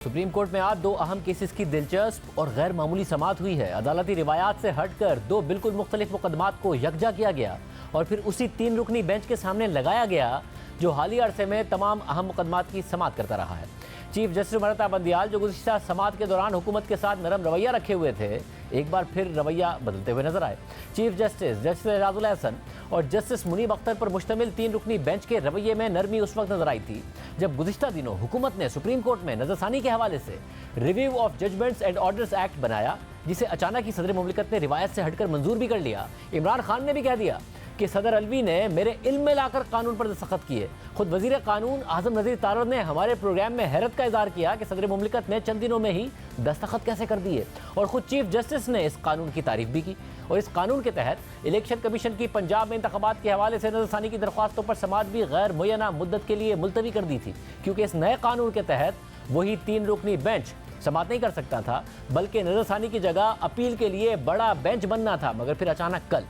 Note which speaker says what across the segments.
Speaker 1: Supreme court में आज दो अहम केसेस की दिलचस्प और गैर मामूली समाअत हुई है। अदालती रिवायात से हटकर दो बिल्कुल मुख्तलिफ मुकदमात को यकजा किया गया और फिर उसी 3 रुकनी बेंच के सामने लगाया गया जो हालिया अरसे में तमाम अहम मुकदमात की समाअत करता रहा है। चीफ जस्टिस ममता बंदियाल, जो गुज़िश्ता समाअत के दौरान हुकूमत के साथ नरम रवैया रखे हुए थे, एक बार फिर रवैया बदलते हुए नजर आए। चीफ जस्टिस एजाजुल एहसन और जस्टिस मुनीब अख्तर पर मुश्तमिल 3 रुकनी बेंच के रवैये में नरमी उस वक्त नजर आई थी जब गुज़िश्ता दिनों हुकूमत ने सुप्रीम कोर्ट में नजरसानी के हवाले से review of judgments and orders act बनाया, जिसे अचानक ही सदर मुमलिकत ने रिवायत से हटकर मंजूर भी कर लिया। इमरान खान ने भी कह दिया कि सदर अलवी ने मेरे इल्म में लाकर कानून पर दस्तखत किए। खुद वजीर कानून आजम नज़ीर तारड़ ने हमारे प्रोग्राम में हैरत का इजहार किया कि सदर मुमलिकत ने चंद दिनों में ही दस्तखत कैसे कर दिए, और खुद चीफ जस्टिस ने इस कानून की तारीफ भी की। और इस कानून के तहत इलेक्शन कमीशन की पंजाब में इंतखाबात के हवाले से नजरसानी की दरख्वास्तों पर समाअत भी गैर मुय्यना मुद्दत के लिए मुलतवी कर दी थी, क्योंकि इस नए कानून के तहत वही 3 रुकनी बेंच समाअत नहीं कर सकता था, बल्कि नजरसानी की जगह अपील के लिए बड़ा बेंच बनना था। मगर फिर अचानक कल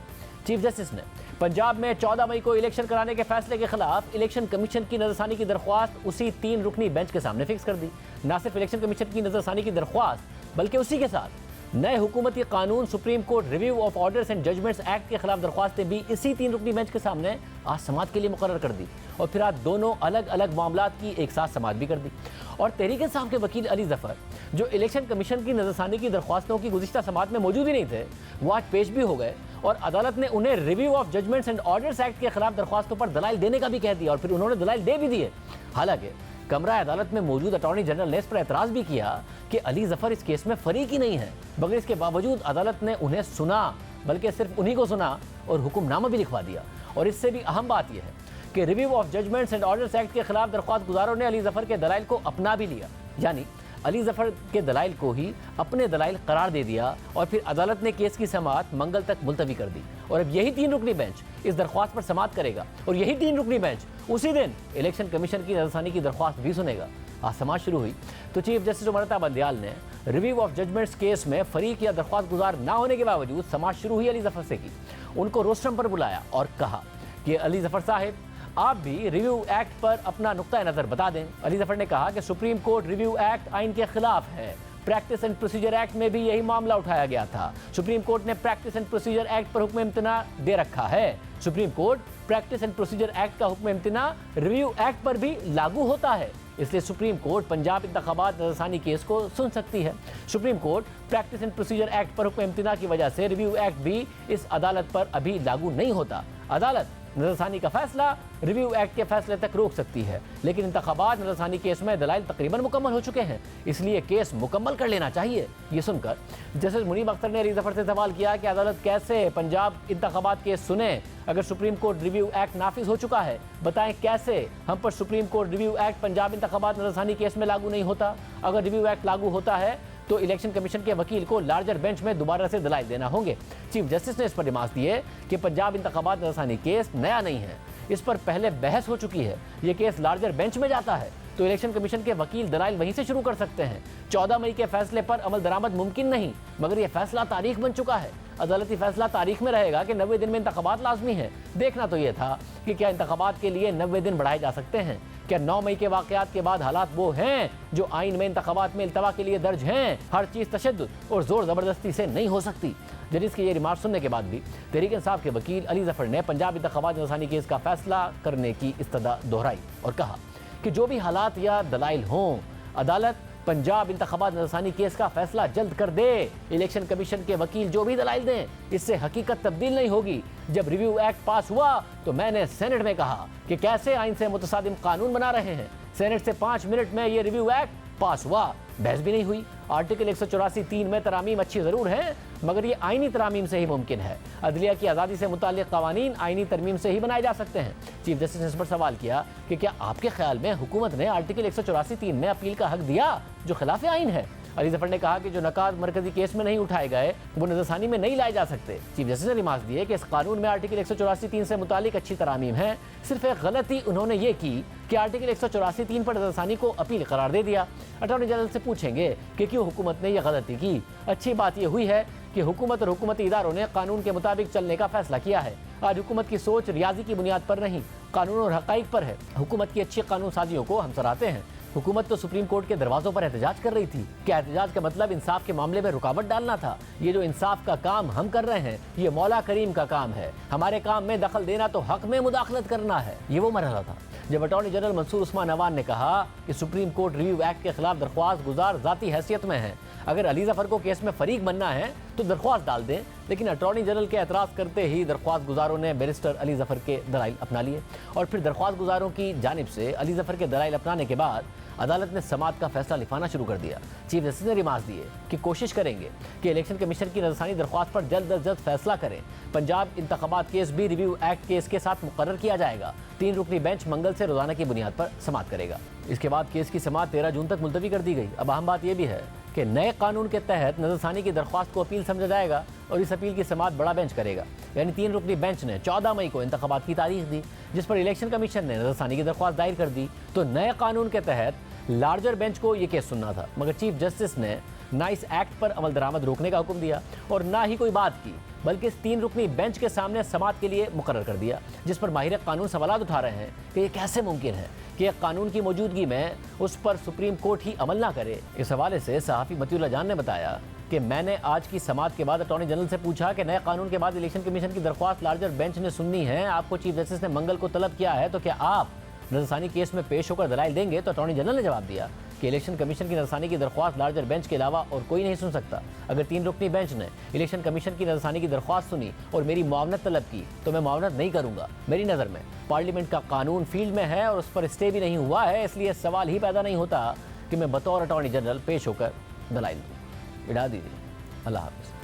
Speaker 1: चीफ जस्टिस ने पंजाब में 14 मई को इलेक्शन कराने के फैसले के खिलाफ इलेक्शन कमीशन की नजरसानी की दरख्वास्त उसी 3 रुकनी बेंच के सामने फिक्स कर दी। न सिर्फ इलेक्शन कमीशन की नजरसानी की दरख्वास्त, बल्कि उसी के साथ नए हुकूमती कानून supreme court review of orders and judgments act के खिलाफ दरख्वास्तें भी इसी 3 रुकनी बेंच के सामने आज समाअत के लिए मुकर्रर कर दी। और फिर आज दोनों अलग अलग मामलात की एक साथ समाअत भी कर दी। और तहरीक इंसाफ के वकील अली जफर, जो इलेक्शन कमीशन की नजरसानी की दरख्वास्तों की गुज़िश्ता समाअत में मौजूद ही नहीं थे, वो आज पेश भी हो गए और अदालत ने उन्हें review of judgments and orders act के खिलाफ दरख्वास्तों पर दलाइल देने का भी कह दिया, और फिर उन्होंने दलाइल दे भी दिए। हालांकि कमरा अदालत में मौजूद अटॉर्नी जनरल ने इस पर एतराज भी किया कि अली जफर इस केस में फरीक ही नहीं है, मगर इसके बावजूद अदालत ने उन्हें सुना, बल्कि सिर्फ उन्हीं को सुना और हुक्मनामा भी लिखवा दिया। और इससे भी अहम बात यह है कि review of judgments and orders act के खिलाफ दरख्वास्त गुजारों ने अली जफर के दलाइल को अपना भी लिया, यानी अली जफर के दलाइल को ही अपने दलाइल करार दे दिया। और फिर अदालत ने केस की समाअत मंगल तक मुलतवी कर दी और अब यही 3 रुकनी बेंच इस दरख्वास्त पर समाअत करेगा और यही 3 रुकनी बेंच उसी दिन इलेक्शन कमीशन की नजरसानी की दरख्वास्त भी सुनेगा। आज समाअत शुरू हुई तो चीफ जस्टिस ममता बंदियाल ने रिव्यू ऑफ जजमेंट्स केस में फरीक या दरख्वास्त गुजार ना होने के बावजूद समाअत शुरू हुई अली जफर से की। उनको रोस्ट्रम पर बुलाया और कहा कि अली जफर साहिब, आप भी रिव्यू एक्ट पर अपना नुक्ता नज़र बता दें। अली जफर ने कहा कि सुप्रीम कोर्ट रिव्यू एक्ट आइन के खिलाफ है। प्रैक्टिस एंड प्रोसीजर एक्ट में भी यही मामला उठाया गया था। सुप्रीम कोर्ट ने प्रैक्टिस एंड प्रोसीजर एक्ट पर हुक्म इम्तना दे रखा है। Supreme court practice and procedure act का हुक्म इम्तना रिव्यू एक्ट पर भी लागू होता है, इसलिए सुप्रीम कोर्ट पंजाब इंतखाबात नजरसानी केस को सुन सकती है। Supreme court practice and procedure act पर हुक्म इम्तना की वजह से रिव्यू एक्ट भी इस अदालत पर अभी लागू नहीं होता। अदालत नजरसानी का फैसला रिव्यू एक्ट के फैसले तक रोक सकती है, लेकिन इंतखाबात नजरसानी केस में दलाइल तकरीबन मुकम्मल हो चुके हैं, इसलिए केस मुकम्मल कर लेना चाहिए। ये सुनकर जस्टिस मुनीब अख्तर ने अली जफर से सवाल किया कि अदालत कैसे पंजाब इंतखाबात केस सुने अगर सुप्रीम कोर्ट रिव्यू एक्ट नाफिज हो चुका है। बताएं कैसे हम पर Supreme court review act Punjab इंतखाबात नजरसानी केस में लागू नहीं होता। अगर रिव्यू एक्ट लागू होता है तो इलेक्शन कमीशन के वकील को लार्जर बेंच में दोबारा से दलाइल देना होंगे। चीफ जस्टिस ने इस पर रिमार्क्स दिए कि पंजाब इंतखाबात नजरसानी केस नया नहीं है, इस पर पहले बहस हो चुकी है। ये केस लार्जर बेंच में जाता है तो इलेक्शन कमीशन के वकील दलाइल वहीं से शुरू कर सकते हैं। 14 मई के फैसले पर अमल दरामद मुमकिन नहीं, मगर यह फैसला तारीख बन चुका है। अदालती फैसला तारीख में रहेगा कि 90 दिन में इंतखाबात लाजमी है। देखना तो यह था कि क्या इंतखाबात के लिए 90 दिन बढ़ाए जा सकते हैं। क्या 9 मई के वाकयात के बाद हालात वो हैं जो आइन में इंतखाबात में इल्तवा के लिए दर्ज हैं। हर चीज़ तशद्दुद और जोर ज़बरदस्ती से नहीं हो सकती। जजिस के ये रिमार्क सुनने के बाद भी तहरीक इंसाफ के वकील अली जफर ने पंजाब इंतखाबात नजरसानी केस का फैसला करने की इस्तदा दोहराई और कहा कि जो भी हालात या दलाइल हों, अदालत पंजाब इंतखाबात नजरसानी केस का फैसला जल्द कर दे। इलेक्शन कमीशन के वकील जो भी दलाइल दें, इससे हकीकत तब्दील नहीं होगी। जब रिव्यू एक्ट पास हुआ तो मैंने सेनेट में कहा कि कैसे आइन से मुतसादिम कानून बना रहे हैं। सेनेट से 5 मिनट में ये रिव्यू एक्ट पास हुआ, बहस भी नहीं हुई। आर्टिकल 184(3) में तरामीम अच्छी ज़रूर हैं, मगर ये आइनी तरामीम से ही मुमकिन है। अदलिया की आज़ादी से मुताल्लिक़ क़वानीन आइनी तरमीम से ही बनाए जा सकते हैं। चीफ जस्टिस ने इस पर सवाल किया कि क्या आपके ख्याल में हुकूमत ने आर्टिकल 184(3) में अपील का हक दिया जो खिलाफ आइन है। अली जफर ने कहा कि जो नकात मरकजी केस में नहीं उठाए गए वो नजरसानी में नहीं लाए जा सकते। चीफ जस्टिस ने रिमार्क दिए कि इस कानून में आर्टिकल 184(3) से मुतालिक अच्छी तरामीम है, सिर्फ एक गलती उन्होंने ये की कि आर्टिकल 184(3) पर नजरसानी को अपील करार दे दिया। अटॉर्नी जनरल से पूछेंगे कि क्यों हुकूमत ने यह गलती की। अच्छी बात यह हुई है कि हुकूमत और हुकूमती इदारों ने कानून के मुताबिक चलने का फैसला किया है। आज हुकूमत की सोच रियाजी की बुनियाद पर नहीं, कानून और हकाइक पर है। हुकूमत की अच्छी कानून साजियों को हम सराहते हैं। हुकूमत तो सुप्रीम कोर्ट के दरवाजों पर एहतजाज कर रही थी। क्या एहतजाज का मतलब इंसाफ के मामले में रुकावट डालना था? ये जो इंसाफ का काम हम कर रहे हैं, ये मौला करीम का काम है। हमारे काम में दखल देना तो हक में मुदाखलत करना है। ये वो मरहला था जब अटॉर्नी जनरल मंसूर उस्मान अवान ने कहा कि सुप्रीम कोर्ट रिव्यू एक्ट के खिलाफ दरख्वास्त गुजार जाती हैसियत में है। अगर अली जफर को केस में फरीक बनना है तो दरख्वास्त डाल दें। लेकिन अटॉर्नी जनरल के एतराज़ करते ही दरख्वास्त गुजारों ने बैरिस्टर अली जफर के दलाइल अपना लिए और फिर दरख्वास्त गुजारों की जानिब से अली जफर के दलाइल अपनाने के बाद अदालत ने समात का फैसला लिखाना शुरू कर दिया। चीफ जस्टिस ने रिमार्क दिए कि कोशिश करेंगे कि इलेक्शन कमीशन की नजरसानी दरख्वास्त पर जल्द अज जल्द फैसला करें। पंजाब इंतखाबात केस भी रिव्यू एक्ट केस के साथ मुकर्रर किया जाएगा। 3 रुकनी बेंच मंगल से रोजाना की बुनियाद पर समात करेगा। इसके बाद केस की समात 13 जून तक मुलतवी कर दी गई। अब अहम बात यह भी है कि नए कानून के तहत नजरसानी की दरख्वास्त को अपील समझा जाएगा और इस अपील की समात बड़ा बेंच करेगा। यानी 3 रुकनी बेंच ने 14 मई को इंतखाबात की तारीख दी, जिस पर इलेक्शन कमीशन ने नजरसानी की दरख्वास्त दायर कर दी। तो नए कानून के तहत लार्जर बेंच को यह केस सुनना था, मगर चीफ जस्टिस ने ना इस एक्ट पर अमल दरामद रोकने का हुक्म दिया और ना ही कोई बात की, बल्कि इस 3 रुकनी बेंच के सामने समात के लिए मुकर्रर कर दिया, जिस पर माहिर कानून सवालात उठा रहे हैं कि यह कैसे मुमकिन है कि एक कानून की मौजूदगी में उस पर सुप्रीम कोर्ट ही अमल ना करे। इस हवाले से सहाफ़ी मतीउल्लाह जान ने बताया कि मैंने आज की समात के बाद अटॉर्नी जनरल से पूछा कि नए कानून के बाद इलेक्शन कमीशन की दरख्वास्त लार्जर बेंच ने सुननी है, आपको चीफ जस्टिस ने मंगल को तलब किया है, तो क्या आप नजरसानी केस में पेश होकर दलाइल देंगे? तो अटॉर्नी जनरल ने जवाब दिया कि इलेक्शन कमीशन की नजरसानी की दरख्वास्त लार्जर बेंच के अलावा और कोई नहीं सुन सकता। अगर 3 रुकनी बेंच ने इलेक्शन कमीशन की नजरसानी की दरख्वास्त सुनी और मेरी मुआवनत तलब की तो मैं मुआवनत नहीं करूंगा। मेरी नज़र में पार्लियामेंट का कानून फील्ड में है और उस पर स्टे भी नहीं हुआ है, इसलिए सवाल ही पैदा नहीं होता कि मैं बतौर अटॉर्नी जनरल पेश होकर दलाइल दूँ। बिठा दीजिए। अल्लाह हाफ़िज़।